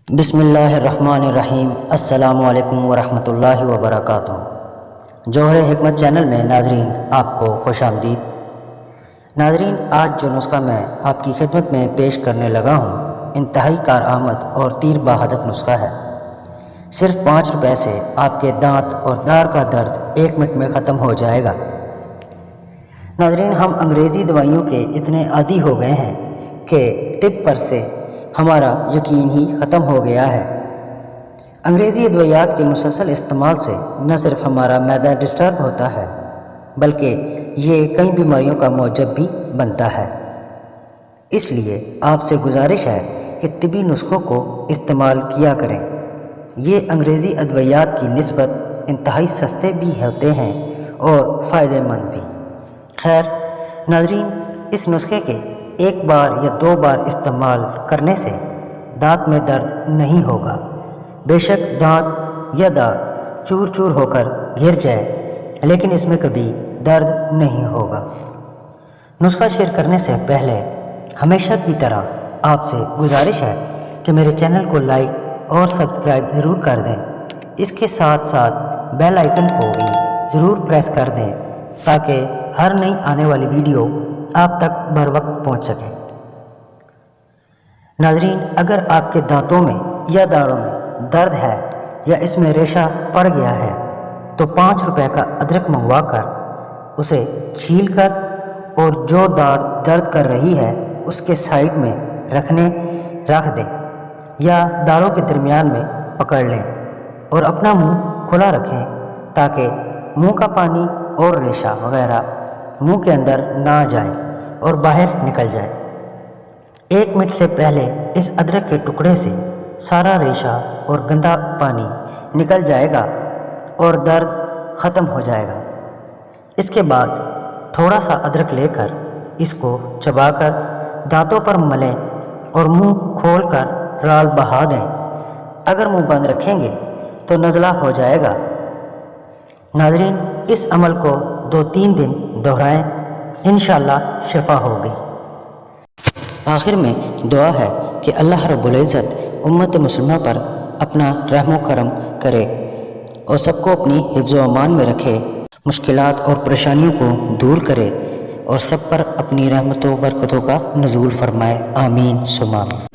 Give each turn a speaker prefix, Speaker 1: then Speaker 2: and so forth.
Speaker 1: بسم اللہ الرحمن الرحیم۔ السلام علیکم ورحمۃ اللہ وبرکاتہ۔ جوہر حکمت چینل میں ناظرین آپ کو خوش آمدید۔ ناظرین، آج جو نسخہ میں آپ کی خدمت میں پیش کرنے لگا ہوں انتہائی کارآمد اور تیر بہدف نسخہ ہے۔ صرف 5 روپے سے آپ کے دانت اور داڑھ کا درد 1 منٹ میں ختم ہو جائے گا۔ ناظرین، ہم انگریزی دوائیوں کے اتنے عادی ہو گئے ہیں کہ طب پر سے ہمارا یقین ہی ختم ہو گیا ہے۔ انگریزی ادویات کے مسلسل استعمال سے نہ صرف ہمارا معدہ ڈسٹرب ہوتا ہے بلکہ یہ کئی بیماریوں کا موجب بھی بنتا ہے۔ اس لیے آپ سے گزارش ہے کہ طبی نسخوں کو استعمال کیا کریں۔ یہ انگریزی ادویات کی نسبت انتہائی سستے بھی ہوتے ہیں اور فائدہ مند بھی۔ خیر ناظرین، اس نسخے کے 1 بار یا 2 بار استعمال کرنے سے دانت میں درد نہیں ہوگا۔ بے شک دانت یا داڑھ چور چور ہو کر گر جائے لیکن اس میں کبھی درد نہیں ہوگا۔ نسخہ شیئر کرنے سے پہلے ہمیشہ کی طرح آپ سے گزارش ہے کہ میرے چینل کو لائک اور سبسکرائب ضرور کر دیں۔ اس کے ساتھ ساتھ بیل آئیکن کو بھی ضرور پریس کر دیں تاکہ ہر نئی آنے والی ویڈیو آپ تک بر وقت پہنچ سکے۔ ناظرین، اگر آپ کے دانتوں میں یا داڑھوں میں درد ہے یا اس میں ریشہ پڑ گیا ہے تو 5 روپے کا ادرک منگوا کر اسے چھیل کر اور جو داڑھ درد کر رہی ہے اس کے سائڈ میں رکھ دیں یا داڑھوں کے درمیان میں پکڑ لیں اور اپنا منہ کھلا رکھیں تاکہ منہ کا پانی اور ریشہ وغیرہ منہ کے اندر نہ جائے اور باہر نکل جائے۔ 1 منٹ سے پہلے اس ادرک کے ٹکڑے سے سارا ریشہ اور گندا پانی نکل جائے گا اور درد ختم ہو جائے گا۔ اس کے بعد تھوڑا سا ادرک لے کر اس کو چبا کر دانتوں پر ملیں اور منہ کھول کر رال بہا دیں۔ اگر منہ بند رکھیں گے تو نزلہ ہو جائے گا۔ ناظرین، اس عمل کو 2-3 دن دہرائیں، انشاءاللہ شفا ہوگی۔ آخر میں دعا ہے کہ اللہ رب العزت امت مسلمہ پر اپنا رحم و کرم کرے اور سب کو اپنی حفظ و امان میں رکھے، مشکلات اور پریشانیوں کو دور کرے اور سب پر اپنی رحمت و برکتوں کا نزول فرمائے۔ آمین ثم آمین۔